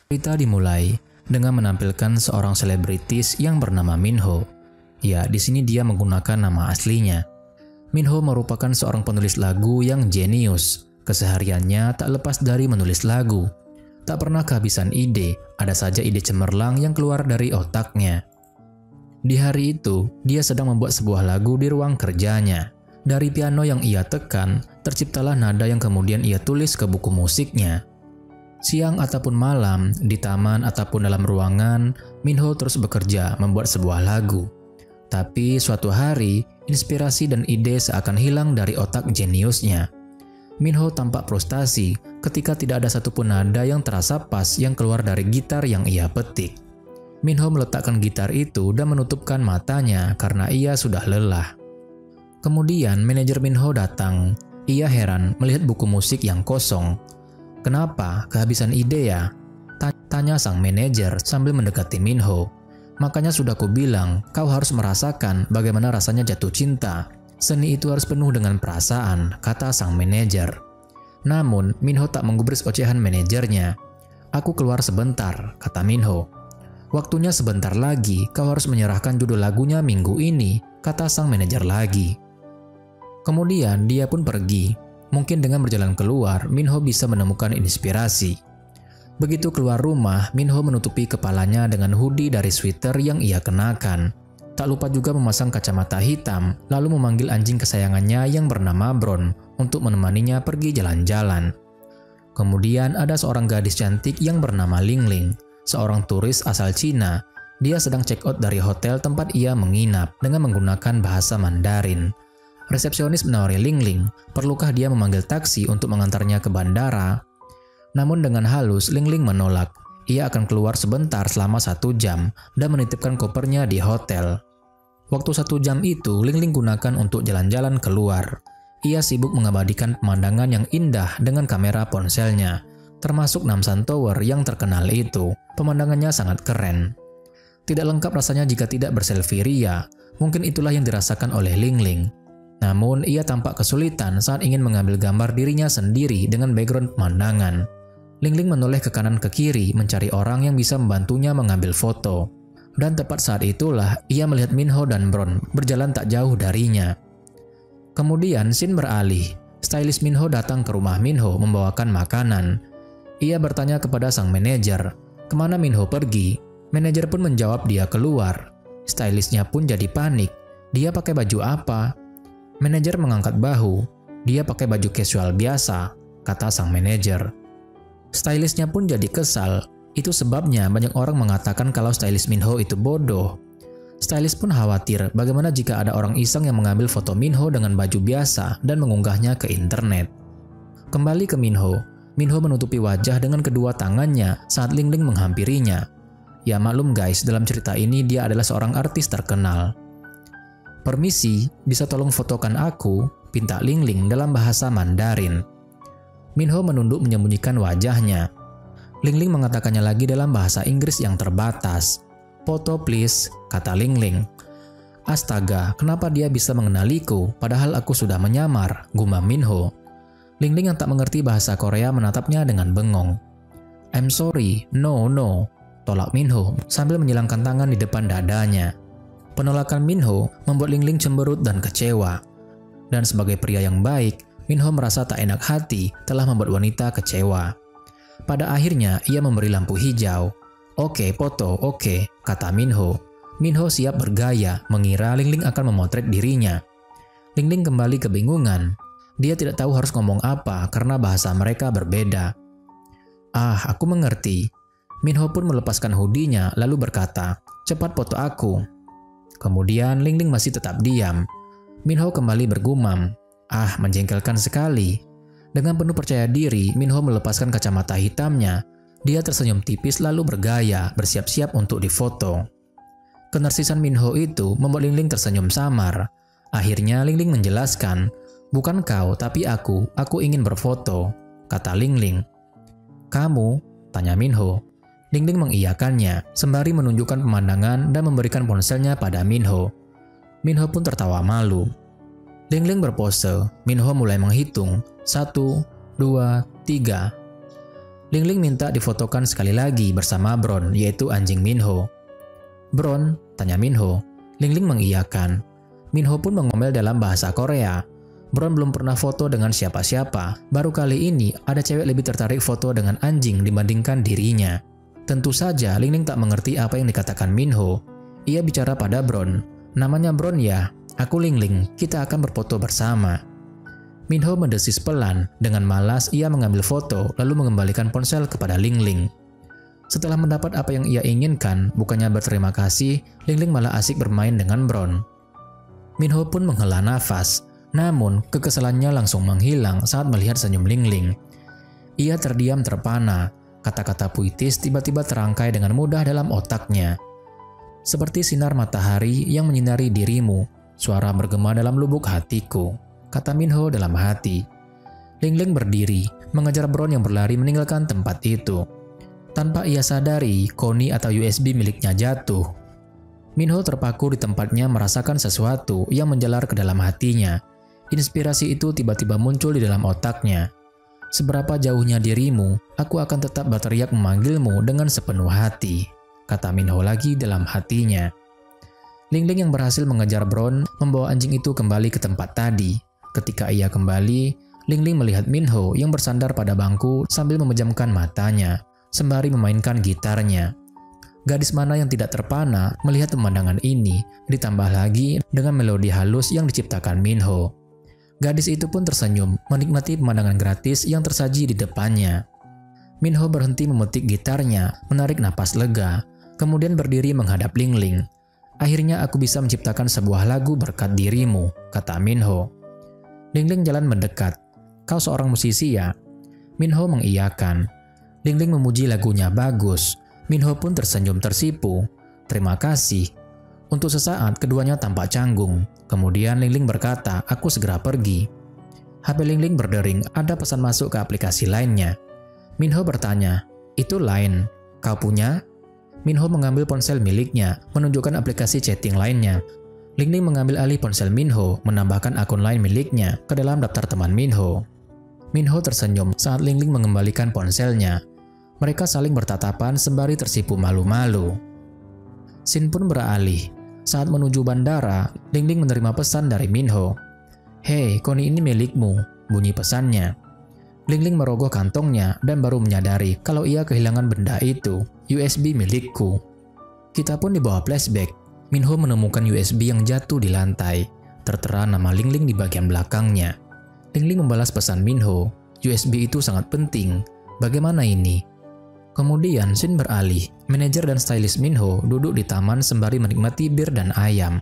Cerita dimulai dengan menampilkan seorang selebritis yang bernama Minho. Ya, di sini dia menggunakan nama aslinya. Minho merupakan seorang penulis lagu yang jenius. Kesehariannya tak lepas dari menulis lagu. Tak pernah kehabisan ide, ada saja ide cemerlang yang keluar dari otaknya. Di hari itu, dia sedang membuat sebuah lagu di ruang kerjanya. Dari piano yang ia tekan, terciptalah nada yang kemudian ia tulis ke buku musiknya. Siang ataupun malam, di taman ataupun dalam ruangan, Minho terus bekerja membuat sebuah lagu. Tapi suatu hari, inspirasi dan ide seakan hilang dari otak jeniusnya. Minho tampak frustasi ketika tidak ada satupun nada yang terasa pas yang keluar dari gitar yang ia petik. Minho meletakkan gitar itu dan menutupkan matanya karena ia sudah lelah. Kemudian manajer Minho datang. Ia heran melihat buku musik yang kosong. "Kenapa? Kehabisan ide ya?" tanya sang manajer sambil mendekati Minho. "Makanya sudah kubilang, kau harus merasakan bagaimana rasanya jatuh cinta. Seni itu harus penuh dengan perasaan," kata sang manajer. Namun, Minho tak menggubris ocehan manajernya. "Aku keluar sebentar," kata Minho. "Waktunya sebentar lagi, kau harus menyerahkan judul lagunya minggu ini," kata sang manajer lagi. Kemudian dia pun pergi. Mungkin dengan berjalan keluar, Minho bisa menemukan inspirasi. Begitu keluar rumah, Minho menutupi kepalanya dengan hoodie dari sweater yang ia kenakan. Tak lupa juga memasang kacamata hitam, lalu memanggil anjing kesayangannya yang bernama Bron untuk menemaninya pergi jalan-jalan. Kemudian ada seorang gadis cantik yang bernama Ling Ling, seorang turis asal Cina. Dia sedang check out dari hotel tempat ia menginap dengan menggunakan bahasa Mandarin. Resepsionis menawari Ling Ling, perlukah dia memanggil taksi untuk mengantarnya ke bandara? Namun dengan halus, Ling Ling menolak. Ia akan keluar sebentar selama 1 jam dan menitipkan kopernya di hotel. Waktu 1 jam itu, Ling Ling gunakan untuk jalan-jalan keluar. Ia sibuk mengabadikan pemandangan yang indah dengan kamera ponselnya, termasuk Namsan Tower yang terkenal itu. Pemandangannya sangat keren. Tidak lengkap rasanya jika tidak berselfie ria. Mungkin itulah yang dirasakan oleh Ling Ling. Namun, ia tampak kesulitan saat ingin mengambil gambar dirinya sendiri dengan background pemandangan. Ling Ling menoleh ke kanan ke kiri mencari orang yang bisa membantunya mengambil foto. Dan tepat saat itulah, ia melihat Minho dan Bron berjalan tak jauh darinya. Kemudian, scene beralih. Stylist Minho datang ke rumah Minho membawakan makanan. Ia bertanya kepada sang manajer, kemana Minho pergi? Manajer pun menjawab dia keluar. Stylistnya pun jadi panik. Dia pakai baju apa? Manajer mengangkat bahu. Dia pakai baju casual biasa, kata sang manajer. Stylistnya pun jadi kesal. Itu sebabnya banyak orang mengatakan kalau stylist Minho itu bodoh. Stylist pun khawatir bagaimana jika ada orang iseng yang mengambil foto Minho dengan baju biasa dan mengunggahnya ke internet. Kembali ke Minho. Minho menutupi wajah dengan kedua tangannya saat Ling Ling menghampirinya. Ya maklum guys, dalam cerita ini dia adalah seorang artis terkenal. "Permisi, bisa tolong fotokan aku?" pinta Ling Ling dalam bahasa Mandarin. Minho menunduk menyembunyikan wajahnya. Ling Ling mengatakannya lagi dalam bahasa Inggris yang terbatas. "Foto please," kata Ling Ling. "Astaga, kenapa dia bisa mengenaliku padahal aku sudah menyamar?" gumam Minho. Ling Ling yang tak mengerti bahasa Korea menatapnya dengan bengong. "I'm sorry, no, tolak Minho sambil menyilangkan tangan di depan dadanya. Penolakan Minho membuat Ling Ling cemberut dan kecewa. Dan sebagai pria yang baik, Minho merasa tak enak hati telah membuat wanita kecewa. Pada akhirnya, ia memberi lampu hijau. "Oke, foto, oke," kata Minho. Minho siap bergaya, mengira Ling Ling akan memotret dirinya. Ling Ling kembali kebingungan. Dia tidak tahu harus ngomong apa karena bahasa mereka berbeda. "Ah, aku mengerti." Minho pun melepaskan hoodie-nya lalu berkata, "Cepat foto aku." Kemudian Ling Ling masih tetap diam. Minho kembali bergumam, "Ah, menjengkelkan sekali." Dengan penuh percaya diri, Minho melepaskan kacamata hitamnya. Dia tersenyum tipis lalu bergaya, bersiap-siap untuk difoto. Kenarsisan Minho itu membuat Ling Ling tersenyum samar. Akhirnya Ling Ling menjelaskan, "Bukan kau, tapi aku ingin berfoto," kata Ling Ling. "Kamu?" tanya Minho. Ling Ling mengiyakannya, sembari menunjukkan pemandangan dan memberikan ponselnya pada Minho. Minho pun tertawa malu. Ling Ling berpose, Minho mulai menghitung, 1, 2, 3. Ling Ling minta difotokan sekali lagi bersama Bron, yaitu anjing Minho. "Bron?" tanya Minho. Ling Ling mengiyakan. Minho pun mengomel dalam bahasa Korea. Bron belum pernah foto dengan siapa-siapa. Baru kali ini ada cewek lebih tertarik foto dengan anjing dibandingkan dirinya. Tentu saja Ling Ling tak mengerti apa yang dikatakan Minho. Ia bicara pada Bron. "Namanya Bron ya? Aku Ling Ling, kita akan berfoto bersama." Minho mendesis pelan. Dengan malas ia mengambil foto lalu mengembalikan ponsel kepada Ling Ling. Setelah mendapat apa yang ia inginkan, bukannya berterima kasih, Ling Ling malah asik bermain dengan Bron. Minho pun menghela nafas. Namun, kekesalannya langsung menghilang saat melihat senyum Ling Ling. Ia terdiam terpana. Kata-kata puitis tiba-tiba terangkai dengan mudah dalam otaknya. "Seperti sinar matahari yang menyinari dirimu, suara bergema dalam lubuk hatiku," kata Minho dalam hati. Ling Ling berdiri, mengejar Bron yang berlari meninggalkan tempat itu. Tanpa ia sadari, koni atau USB miliknya jatuh. Minho terpaku di tempatnya merasakan sesuatu yang menjalar ke dalam hatinya. Inspirasi itu tiba-tiba muncul di dalam otaknya. "Seberapa jauhnya dirimu, aku akan tetap berteriak memanggilmu dengan sepenuh hati," kata Minho lagi dalam hatinya. Ling Ling yang berhasil mengejar Bron membawa anjing itu kembali ke tempat tadi. Ketika ia kembali, Ling Ling melihat Minho yang bersandar pada bangku sambil memejamkan matanya, sembari memainkan gitarnya. Gadis mana yang tidak terpana melihat pemandangan ini, ditambah lagi dengan melodi halus yang diciptakan Minho. Gadis itu pun tersenyum, menikmati pemandangan gratis yang tersaji di depannya. Minho berhenti memetik gitarnya, menarik napas lega, kemudian berdiri menghadap Ling Ling. "Akhirnya aku bisa menciptakan sebuah lagu berkat dirimu," kata Minho. Ling Ling jalan mendekat. "Kau seorang musisi ya?" Minho mengiyakan. Ling Ling memuji lagunya bagus. Minho pun tersenyum tersipu. "Terima kasih." Untuk sesaat keduanya tampak canggung. Kemudian Ling Ling berkata, "Aku segera pergi." HP Ling Ling berdering, ada pesan masuk ke aplikasi lainnya. Minho bertanya, "Itu Line, kau punya?" Minho mengambil ponsel miliknya, menunjukkan aplikasi chatting lainnya. Ling Ling mengambil alih ponsel Minho, menambahkan akun lain miliknya ke dalam daftar teman Minho. Minho tersenyum saat Ling Ling mengembalikan ponselnya. Mereka saling bertatapan sembari tersipu malu-malu. Scene pun beralih. Saat menuju bandara, Ling Ling menerima pesan dari Minho. "Hei, koni ini milikmu," bunyi pesannya. Ling Ling merogoh kantongnya dan baru menyadari kalau ia kehilangan benda itu, USB milikku. Kita pun dibawa flashback. Minho menemukan USB yang jatuh di lantai. Tertera nama Ling Ling di bagian belakangnya. Ling Ling membalas pesan Minho. USB itu sangat penting. Bagaimana ini? Kemudian scene beralih. Manajer dan stylist Minho duduk di taman sembari menikmati bir dan ayam.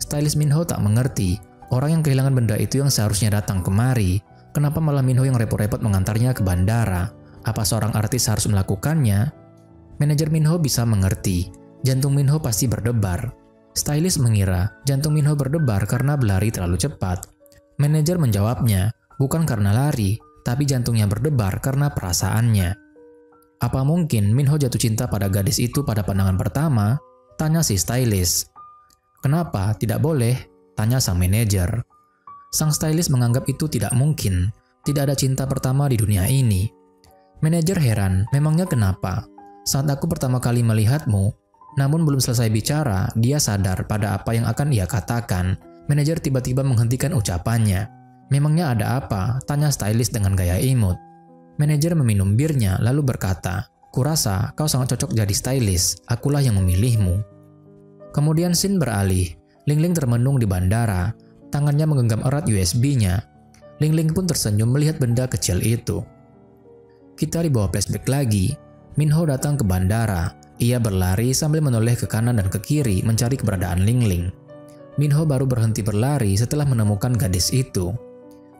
Stylist Minho tak mengerti, orang yang kehilangan benda itu yang seharusnya datang kemari. Kenapa malah Minho yang repot-repot mengantarnya ke bandara? Apa seorang artis harus melakukannya? Manajer Minho bisa mengerti. Jantung Minho pasti berdebar. Stylist mengira jantung Minho berdebar karena berlari terlalu cepat. Manajer menjawabnya, bukan karena lari, tapi jantungnya berdebar karena perasaannya. "Apa mungkin Minho jatuh cinta pada gadis itu pada pandangan pertama?" tanya si stylist. "Kenapa tidak boleh?" tanya sang manajer. Sang stylist menganggap itu tidak mungkin. Tidak ada cinta pertama di dunia ini. Manajer heran, memangnya kenapa? "Saat aku pertama kali melihatmu," namun belum selesai bicara, dia sadar pada apa yang akan ia katakan. Manajer tiba-tiba menghentikan ucapannya. "Memangnya ada apa?" tanya stylist dengan gaya imut. Manajer meminum birnya lalu berkata, "Kurasa kau sangat cocok jadi stylist, akulah yang memilihmu." Kemudian scene beralih. Ling Ling termenung di bandara, tangannya menggenggam erat USB-nya. Ling Ling pun tersenyum melihat benda kecil itu. Kita dibawa flashback lagi. Minho datang ke bandara. Ia berlari sambil menoleh ke kanan dan ke kiri mencari keberadaan Ling Ling. Minho baru berhenti berlari setelah menemukan gadis itu.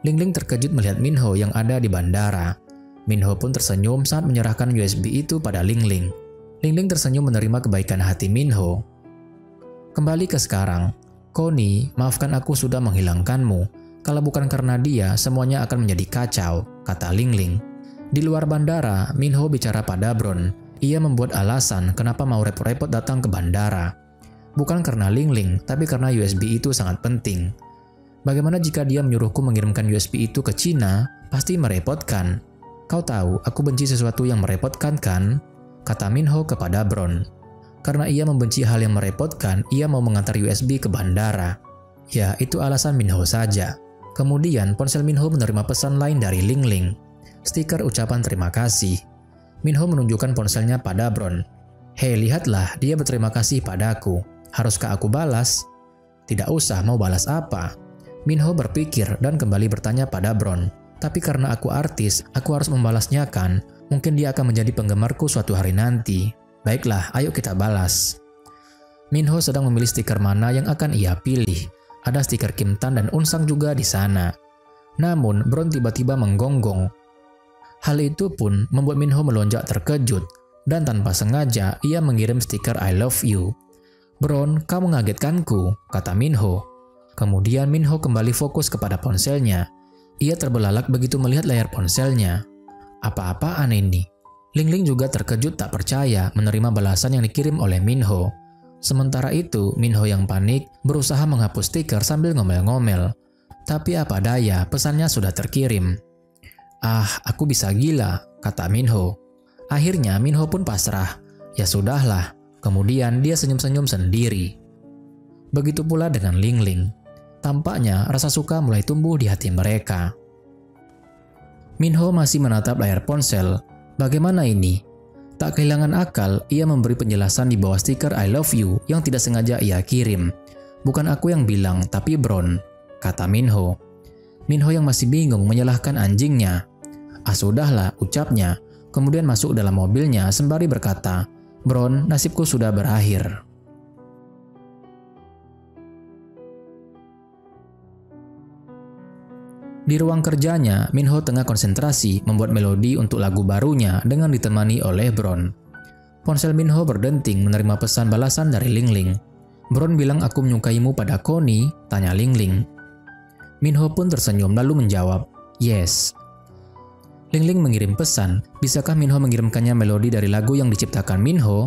Ling Ling terkejut melihat Minho yang ada di bandara. Minho pun tersenyum saat menyerahkan USB itu pada Ling Ling. Ling Ling tersenyum menerima kebaikan hati Minho. Kembali ke sekarang. "Koni, maafkan aku sudah menghilangkanmu. Kalau bukan karena dia, semuanya akan menjadi kacau," kata Ling Ling. Di luar bandara, Minho bicara pada Bron. Ia membuat alasan kenapa mau repot-repot datang ke bandara. Bukan karena Ling Ling, tapi karena USB itu sangat penting. Bagaimana jika dia menyuruhku mengirimkan USB itu ke Cina? Pasti merepotkan. Kau tahu, aku benci sesuatu yang merepotkan kan? Kata Minho kepada Bron. Karena ia membenci hal yang merepotkan, ia mau mengantar USB ke bandara. Ya, itu alasan Minho saja. Kemudian, ponsel Minho menerima pesan lain dari Ling Ling. Stiker ucapan terima kasih. Minho menunjukkan ponselnya pada Bron. Hei, lihatlah, dia berterima kasih padaku. Haruskah aku balas? Tidak usah, mau balas apa? Minho berpikir dan kembali bertanya pada Bron. Tapi karena aku artis, aku harus membalasnya kan? Mungkin dia akan menjadi penggemarku suatu hari nanti. Baiklah, ayo kita balas. Minho sedang memilih stiker mana yang akan ia pilih. Ada stiker Kim Tan dan Unsang juga di sana. Namun, Bron tiba-tiba menggonggong. Hal itu pun membuat Minho melonjak terkejut. Dan tanpa sengaja, ia mengirim stiker I love you. Bron, kamu mengagetkanku, kata Minho. Kemudian Minho kembali fokus kepada ponselnya. Ia terbelalak begitu melihat layar ponselnya. Apa-apaan ini? Ling Ling juga terkejut tak percaya menerima balasan yang dikirim oleh Minho. Sementara itu, Minho yang panik berusaha menghapus stiker sambil ngomel-ngomel. Tapi apa daya, pesannya sudah terkirim. Ah, aku bisa gila, kata Minho. Akhirnya Minho pun pasrah. Ya sudahlah. Kemudian dia senyum-senyum sendiri. Begitu pula dengan Ling Ling. Tampaknya rasa suka mulai tumbuh di hati mereka. Minho masih menatap layar ponsel. Bagaimana ini? Tak kehilangan akal, ia memberi penjelasan di bawah stiker I love you yang tidak sengaja ia kirim. Bukan aku yang bilang, tapi Bron, kata Minho. Minho yang masih bingung menyalahkan anjingnya. Ah sudahlah, ucapnya. Kemudian masuk dalam mobilnya sembari berkata, Bron, nasibku sudah berakhir. Di ruang kerjanya, Minho tengah konsentrasi membuat melodi untuk lagu barunya dengan ditemani oleh Bron. Ponsel Minho berdenting menerima pesan balasan dari Ling Ling. Bron bilang aku menyukaimu pada Connie, tanya Ling Ling. Minho pun tersenyum lalu menjawab, yes. Ling Ling mengirim pesan, bisakah Minho mengirimkannya melodi dari lagu yang diciptakan Minho?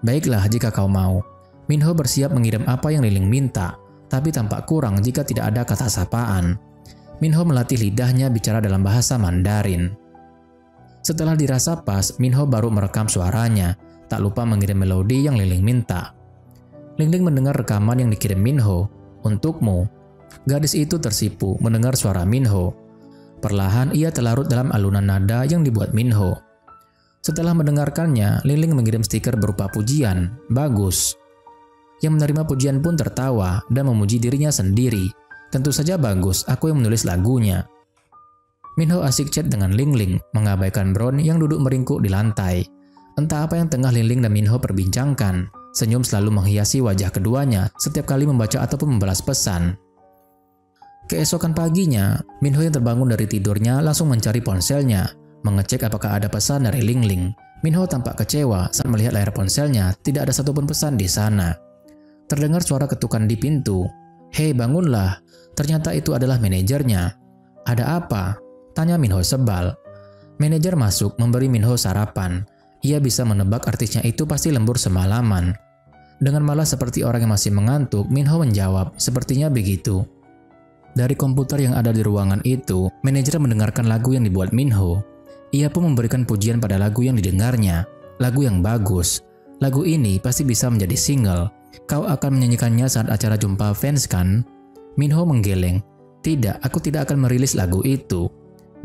Baiklah jika kau mau. Minho bersiap mengirim apa yang Ling Ling minta, tapi tampak kurang jika tidak ada kata sapaan. Minho melatih lidahnya bicara dalam bahasa Mandarin. Setelah dirasa pas, Minho baru merekam suaranya, tak lupa mengirim melodi yang Ling Ling minta. Ling Ling mendengar rekaman yang dikirim Minho. Untukmu. Gadis itu tersipu mendengar suara Minho. Perlahan ia terlarut dalam alunan nada yang dibuat Minho. Setelah mendengarkannya, Ling Ling mengirim stiker berupa pujian, bagus. Yang menerima pujian pun tertawa dan memuji dirinya sendiri. Tentu saja bagus, aku yang menulis lagunya. Minho asik chat dengan Ling Ling, mengabaikan Bron yang duduk meringkuk di lantai. Entah apa yang tengah Ling Ling dan Minho perbincangkan. Senyum selalu menghiasi wajah keduanya setiap kali membaca ataupun membalas pesan. Keesokan paginya, Minho yang terbangun dari tidurnya langsung mencari ponselnya, mengecek apakah ada pesan dari Ling Ling. Minho tampak kecewa saat melihat layar ponselnya tidak ada satupun pesan di sana. Terdengar suara ketukan di pintu. Hei, bangunlah. Ternyata itu adalah manajernya. Ada apa? Tanya Minho sebal. Manajer masuk memberi Minho sarapan. Ia bisa menebak artisnya itu pasti lembur semalaman. Dengan malas seperti orang yang masih mengantuk, Minho menjawab, sepertinya begitu. Dari komputer yang ada di ruangan itu, manajer mendengarkan lagu yang dibuat Minho. Ia pun memberikan pujian pada lagu yang didengarnya. Lagu yang bagus. Lagu ini pasti bisa menjadi single. Kau akan menyanyikannya saat acara jumpa fans kan? Minho menggeleng. Tidak, aku tidak akan merilis lagu itu.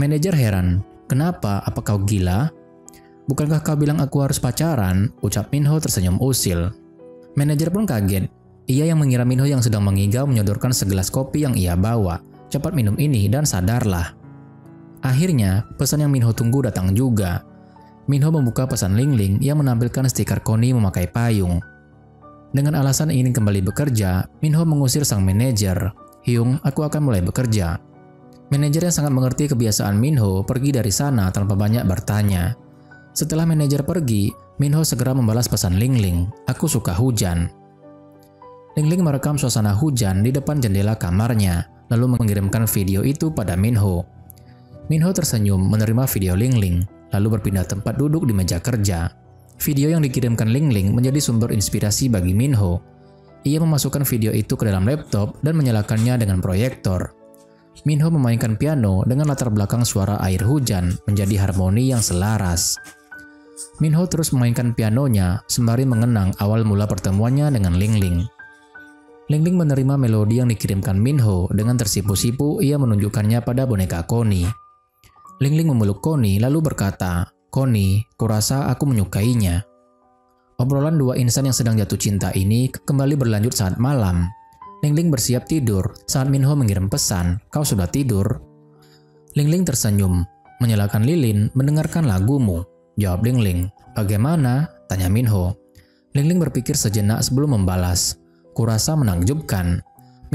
Manajer heran. Kenapa? Apa kau gila? Bukankah kau bilang aku harus pacaran? Ucap Minho tersenyum usil. Manajer pun kaget. Ia yang mengira Minho yang sedang mengigau menyodorkan segelas kopi yang ia bawa. Cepat minum ini dan sadarlah. Akhirnya, pesan yang Minho tunggu datang juga. Minho membuka pesan Ling Ling yang menampilkan stiker Connie memakai payung. Dengan alasan ingin kembali bekerja, Minho mengusir sang manajer. Hyung, aku akan mulai bekerja. Manajer yang sangat mengerti kebiasaan Minho pergi dari sana tanpa banyak bertanya. Setelah manajer pergi, Minho segera membalas pesan Ling Ling. Aku suka hujan. Ling Ling merekam suasana hujan di depan jendela kamarnya, lalu mengirimkan video itu pada Minho. Minho tersenyum menerima video Ling Ling, lalu berpindah tempat duduk di meja kerja. Video yang dikirimkan Ling Ling menjadi sumber inspirasi bagi Minho. Ia memasukkan video itu ke dalam laptop dan menyalakannya dengan proyektor. Minho memainkan piano dengan latar belakang suara air hujan menjadi harmoni yang selaras. Minho terus memainkan pianonya sembari mengenang awal mula pertemuannya dengan Lingling. Lingling menerima melodi yang dikirimkan Minho dengan tersipu-sipu ia menunjukkannya pada boneka Connie. Lingling memeluk Connie lalu berkata, "Connie, kurasa aku menyukainya." Obrolan dua insan yang sedang jatuh cinta ini kembali berlanjut saat malam. Lingling bersiap tidur saat Minho mengirim pesan, "Kau sudah tidur?" Lingling tersenyum, "Menyalakan lilin, mendengarkan lagumu." Jawab Lingling. "Bagaimana?" tanya Minho. Lingling berpikir sejenak sebelum membalas, "Kurasa menakjubkan."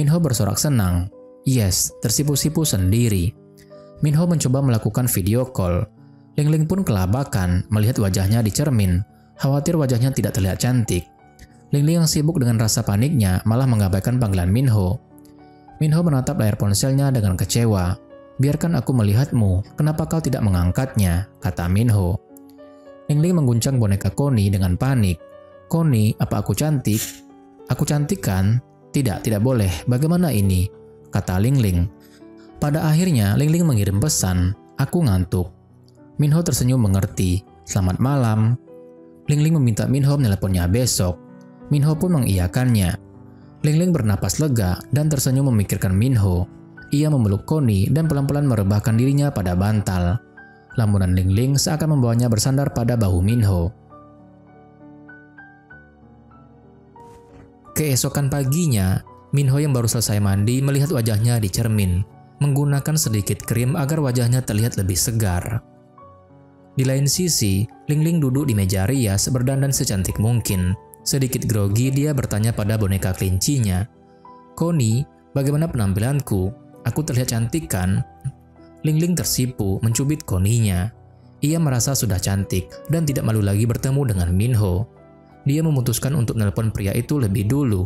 Minho bersorak senang. "Yes, tersipu-sipu sendiri." Minho mencoba melakukan video call. Lingling pun kelabakan melihat wajahnya di cermin. Khawatir wajahnya tidak terlihat cantik. Lingling yang sibuk dengan rasa paniknya malah mengabaikan panggilan Minho. Minho menatap layar ponselnya dengan kecewa. "Biarkan aku melihatmu, kenapa kau tidak mengangkatnya?" kata Minho. Lingling mengguncang boneka Connie dengan panik. "Connie, apa aku cantik?" "Aku cantik kan?" Tidak boleh. Bagaimana ini?" kata Lingling. Pada akhirnya, Lingling mengirim pesan, "Aku ngantuk." Minho tersenyum mengerti. "Selamat malam." Lingling meminta Minho menelponnya besok. Minho pun mengiyakannya. Lingling bernapas lega dan tersenyum memikirkan Minho. Ia memeluk Connie dan pelan-pelan merebahkan dirinya pada bantal. Lamunan Lingling seakan membawanya bersandar pada bahu Minho. Keesokan paginya, Minho yang baru selesai mandi melihat wajahnya di cermin, menggunakan sedikit krim agar wajahnya terlihat lebih segar. Di lain sisi, Lingling duduk di meja rias berdandan secantik mungkin. Sedikit grogi dia bertanya pada boneka kelincinya, "Connie, bagaimana penampilanku? Aku terlihat cantik kan?" Lingling tersipu mencubit Connie-nya. Ia merasa sudah cantik dan tidak malu lagi bertemu dengan Minho. Dia memutuskan untuk menelpon pria itu lebih dulu.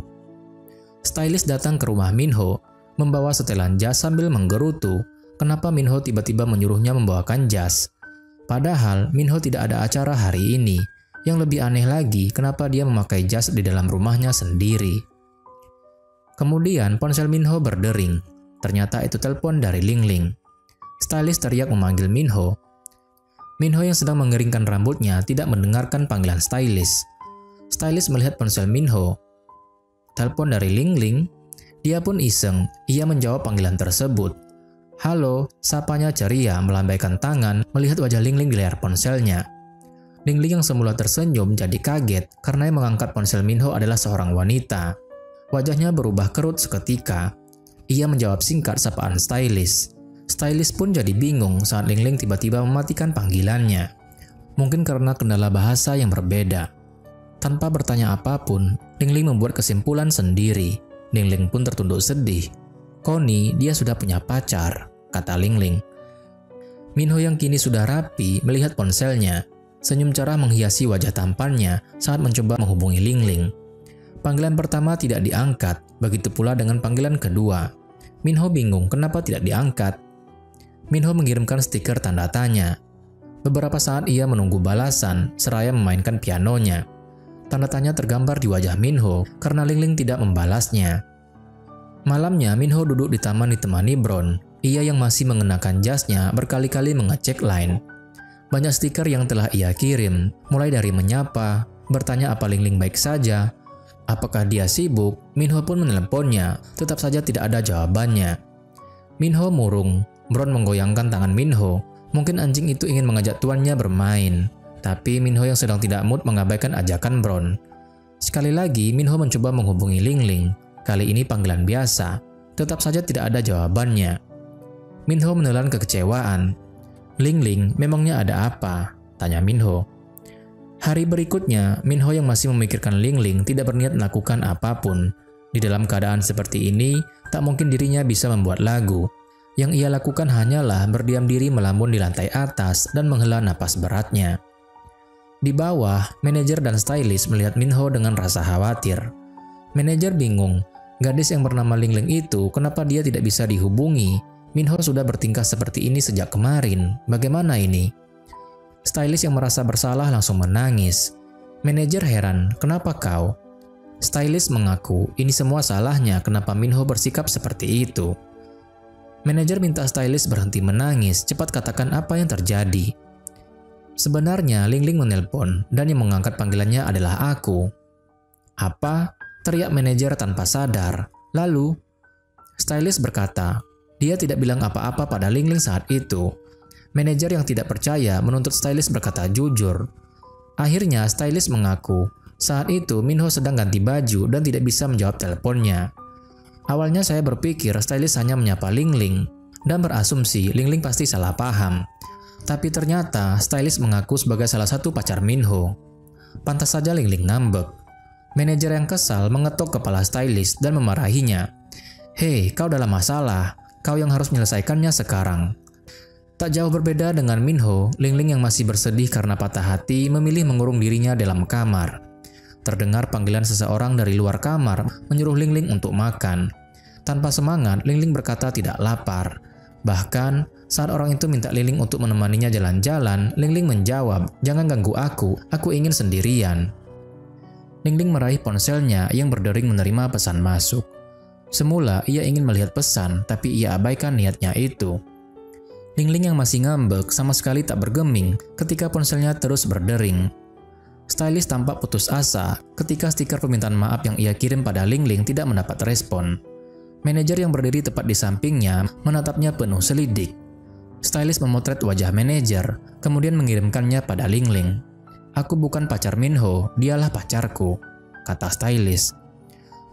Stylist datang ke rumah Minho, membawa setelan jas sambil menggerutu. Kenapa Minho tiba-tiba menyuruhnya membawakan jas? Padahal Minho tidak ada acara hari ini. Yang lebih aneh lagi, kenapa dia memakai jas di dalam rumahnya sendiri? Kemudian ponsel Minho berdering. Ternyata itu telepon dari Lingling. Stylist teriak memanggil Minho. Minho yang sedang mengeringkan rambutnya tidak mendengarkan panggilan stylist. Stylist melihat ponsel Minho. Telepon dari Lingling. Dia pun iseng, ia menjawab panggilan tersebut. "Halo," sapanya ceria melambaikan tangan melihat wajah Lingling di layar ponselnya. Lingling yang semula tersenyum jadi kaget karena yang mengangkat ponsel Minho adalah seorang wanita. Wajahnya berubah kerut seketika. Ia menjawab singkat sapaan stylist. Stylist pun jadi bingung saat Lingling tiba-tiba mematikan panggilannya. Mungkin karena kendala bahasa yang berbeda. Tanpa bertanya apapun, Lingling membuat kesimpulan sendiri. Lingling pun tertunduk sedih. "Connie, dia sudah punya pacar," kata Lingling. Minho yang kini sudah rapi melihat ponselnya. Senyum cerah menghiasi wajah tampannya saat mencoba menghubungi Lingling. Panggilan pertama tidak diangkat, begitu pula dengan panggilan kedua. Minho bingung kenapa tidak diangkat. Minho mengirimkan stiker tanda tanya. Beberapa saat ia menunggu balasan seraya memainkan pianonya. Tanda tanya tergambar di wajah Minho karena Lingling tidak membalasnya. Malamnya Minho duduk di taman ditemani Bron. Ia yang masih mengenakan jasnya berkali-kali mengecek line. Banyak stiker yang telah ia kirim, mulai dari menyapa, bertanya apa Lingling baik saja, apakah dia sibuk. Minho pun menelponnya, tetap saja tidak ada jawabannya. Minho murung. Bron menggoyangkan tangan Minho. Mungkin anjing itu ingin mengajak tuannya bermain. Tapi Minho yang sedang tidak mood mengabaikan ajakan Bron. Sekali lagi Minho mencoba menghubungi Lingling. Kali ini panggilan biasa. Tetap saja tidak ada jawabannya. Minho menelan kekecewaan. "Lingling, memangnya ada apa?" tanya Minho. Hari berikutnya, Minho yang masih memikirkan Lingling tidak berniat melakukan apapun. Di dalam keadaan seperti ini, tak mungkin dirinya bisa membuat lagu. Yang ia lakukan hanyalah berdiam diri melamun di lantai atas dan menghela napas beratnya. Di bawah, manajer dan stylist melihat Minho dengan rasa khawatir. Manajer bingung, gadis yang bernama Lingling itu kenapa dia tidak bisa dihubungi? Minho sudah bertingkah seperti ini sejak kemarin, bagaimana ini? Stylist yang merasa bersalah langsung menangis. Manajer heran, kenapa kau? Stylist mengaku ini semua salahnya kenapa Minho bersikap seperti itu. Manajer minta stylist berhenti menangis, cepat katakan apa yang terjadi. Sebenarnya Ling Ling menelpon dan yang mengangkat panggilannya adalah aku. Apa? Teriak manajer tanpa sadar. Lalu, stylist berkata, dia tidak bilang apa-apa pada Ling Ling saat itu. Manajer yang tidak percaya menuntut stylist berkata jujur. Akhirnya stylist mengaku, saat itu Minho sedang ganti baju dan tidak bisa menjawab teleponnya. Awalnya saya berpikir stylist hanya menyapa Ling Ling dan berasumsi Ling Ling pasti salah paham. Tapi ternyata stylist mengaku sebagai salah satu pacar Minho. Pantas saja Ling Ling ngambek. Manajer yang kesal mengetuk kepala stylist dan memarahinya. Hei, kau dalam masalah. Kau yang harus menyelesaikannya sekarang. Tak jauh berbeda dengan Minho, Ling Ling yang masih bersedih karena patah hati memilih mengurung dirinya dalam kamar. Terdengar panggilan seseorang dari luar kamar menyuruh Ling Ling untuk makan. Tanpa semangat, Ling Ling berkata tidak lapar. Bahkan, saat orang itu minta Ling Ling untuk menemaninya jalan-jalan, Ling Ling menjawab, "Jangan ganggu aku ingin sendirian." Ling Ling meraih ponselnya yang berdering menerima pesan masuk. Semula ia ingin melihat pesan, tapi ia abaikan niatnya itu. Ling Ling yang masih ngambek sama sekali tak bergeming ketika ponselnya terus berdering. Stylist tampak putus asa ketika stiker permintaan maaf yang ia kirim pada Ling Ling tidak mendapat respon. Manajer yang berdiri tepat di sampingnya menatapnya penuh selidik. Stylist memotret wajah manajer, kemudian mengirimkannya pada Ling Ling. "Aku bukan pacar Minho, dialah pacarku," kata stylist.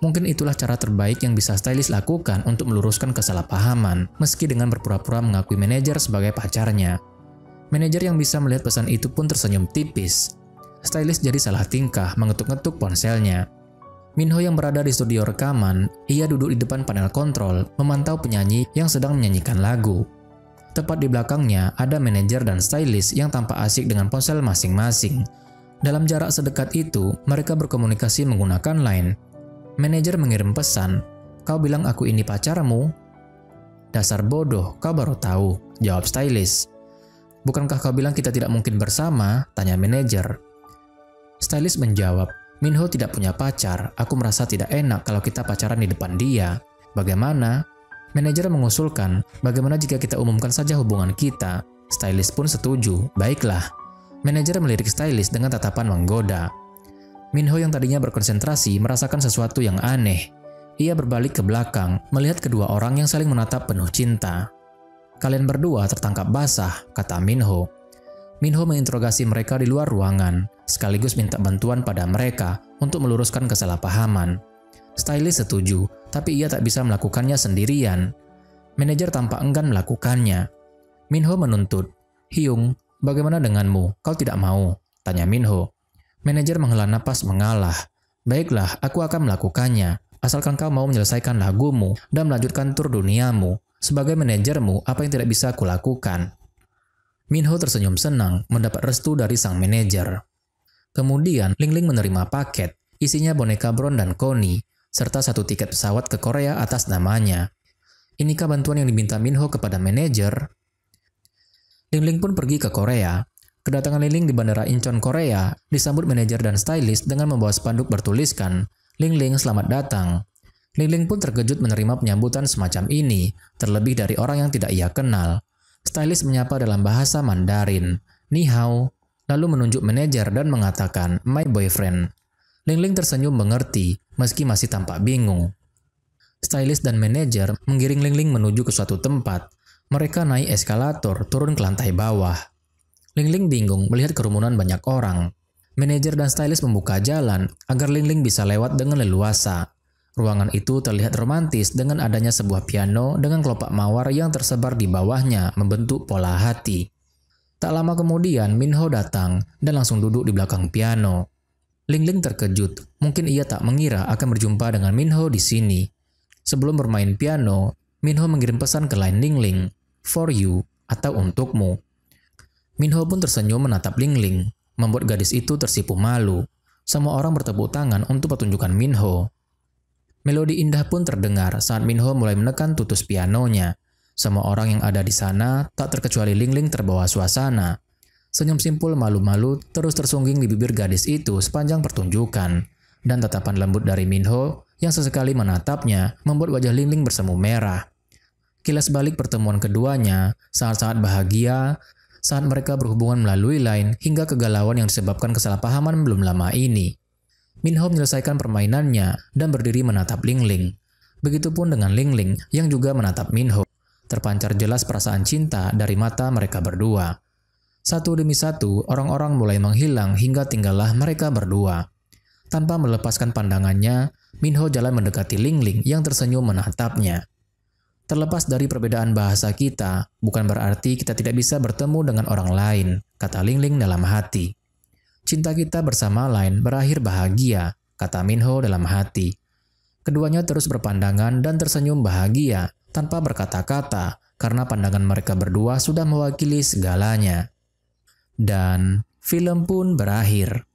Mungkin itulah cara terbaik yang bisa stylist lakukan untuk meluruskan kesalahpahaman, meski dengan berpura-pura mengakui manajer sebagai pacarnya. Manajer yang bisa melihat pesan itu pun tersenyum tipis. Stylist jadi salah tingkah mengetuk-ngetuk ponselnya. Minho yang berada di studio rekaman, ia duduk di depan panel kontrol, memantau penyanyi yang sedang menyanyikan lagu. Tepat di belakangnya ada manajer dan stylist yang tampak asik dengan ponsel masing-masing. Dalam jarak sedekat itu, mereka berkomunikasi menggunakan Line. Manajer mengirim pesan, "Kau bilang aku ini pacarmu?" "Dasar bodoh, kau baru tahu," jawab stylist. "Bukankah kau bilang kita tidak mungkin bersama?" tanya manajer. Stylist menjawab, "Minho tidak punya pacar, aku merasa tidak enak kalau kita pacaran di depan dia. Bagaimana?" Manajer mengusulkan, "Bagaimana jika kita umumkan saja hubungan kita?" Stylist pun setuju, "Baiklah." Manajer melirik stylist dengan tatapan menggoda. Minho yang tadinya berkonsentrasi merasakan sesuatu yang aneh. Ia berbalik ke belakang, melihat kedua orang yang saling menatap penuh cinta. "Kalian berdua tertangkap basah," kata Minho. Minho menginterogasi mereka di luar ruangan, sekaligus minta bantuan pada mereka untuk meluruskan kesalahpahaman. Stylist setuju, tapi ia tak bisa melakukannya sendirian. Manajer tampak enggan melakukannya. Minho menuntut, "Hyung, bagaimana denganmu? Kau tidak mau?" tanya Minho. Manajer menghela napas mengalah. "Baiklah, aku akan melakukannya, asalkan kau mau menyelesaikan lagumu dan melanjutkan tur duniamu. Sebagai manajermu, apa yang tidak bisa kulakukan?" Minho tersenyum senang mendapat restu dari sang manajer. Kemudian, Ling Ling menerima paket, isinya boneka Bron dan Connie, serta 1 tiket pesawat ke Korea atas namanya. Inikah bantuan yang diminta Minho kepada manajer? Ling Ling pun pergi ke Korea. Kedatangan Ling Ling di Bandara Incheon, Korea, disambut manajer dan stylist dengan membawa spanduk bertuliskan, "Ling Ling, selamat datang." Ling Ling pun terkejut menerima penyambutan semacam ini, terlebih dari orang yang tidak ia kenal. Stylist menyapa dalam bahasa Mandarin, "Ni hao," lalu menunjuk manajer dan mengatakan, "My boyfriend." Ling Ling tersenyum mengerti, meski masih tampak bingung. Stylist dan manajer menggiring Ling Ling menuju ke suatu tempat. Mereka naik eskalator turun ke lantai bawah. Ling Ling bingung melihat kerumunan banyak orang. Manajer dan stylist membuka jalan agar Ling Ling bisa lewat dengan leluasa. Ruangan itu terlihat romantis dengan adanya sebuah piano dengan kelopak mawar yang tersebar di bawahnya membentuk pola hati. Tak lama kemudian Minho datang dan langsung duduk di belakang piano. Ling Ling terkejut, mungkin ia tak mengira akan berjumpa dengan Minho di sini. Sebelum bermain piano, Minho mengirim pesan ke line Ling Ling, "For you," atau "untukmu." Minho pun tersenyum menatap Ling Ling, membuat gadis itu tersipu malu. Semua orang bertepuk tangan untuk pertunjukan Minho. Melodi indah pun terdengar saat Minho mulai menekan tutus pianonya. Semua orang yang ada di sana, tak terkecuali Ling Ling, terbawa suasana. Senyum simpul malu-malu terus tersungging di bibir gadis itu sepanjang pertunjukan. Dan tatapan lembut dari Minho yang sesekali menatapnya membuat wajah Ling Ling bersemu merah. Kilas balik pertemuan keduanya, saat-saat bahagia, saat mereka berhubungan melalui Line hingga kegalauan yang disebabkan kesalahpahaman belum lama ini. Minho menyelesaikan permainannya dan berdiri menatap Ling Ling. Begitupun dengan Ling Ling yang juga menatap Minho. Terpancar jelas perasaan cinta dari mata mereka berdua. Satu demi satu, orang-orang mulai menghilang hingga tinggallah mereka berdua. Tanpa melepaskan pandangannya, Minho jalan mendekati Ling Ling yang tersenyum menatapnya. Terlepas dari perbedaan bahasa kita, bukan berarti kita tidak bisa bertemu dengan orang lain, kata Ling Ling dalam hati. Cinta kita bersama Line berakhir bahagia, kata Minho dalam hati. Keduanya terus berpandangan dan tersenyum bahagia tanpa berkata-kata karena pandangan mereka berdua sudah mewakili segalanya. Dan film pun berakhir.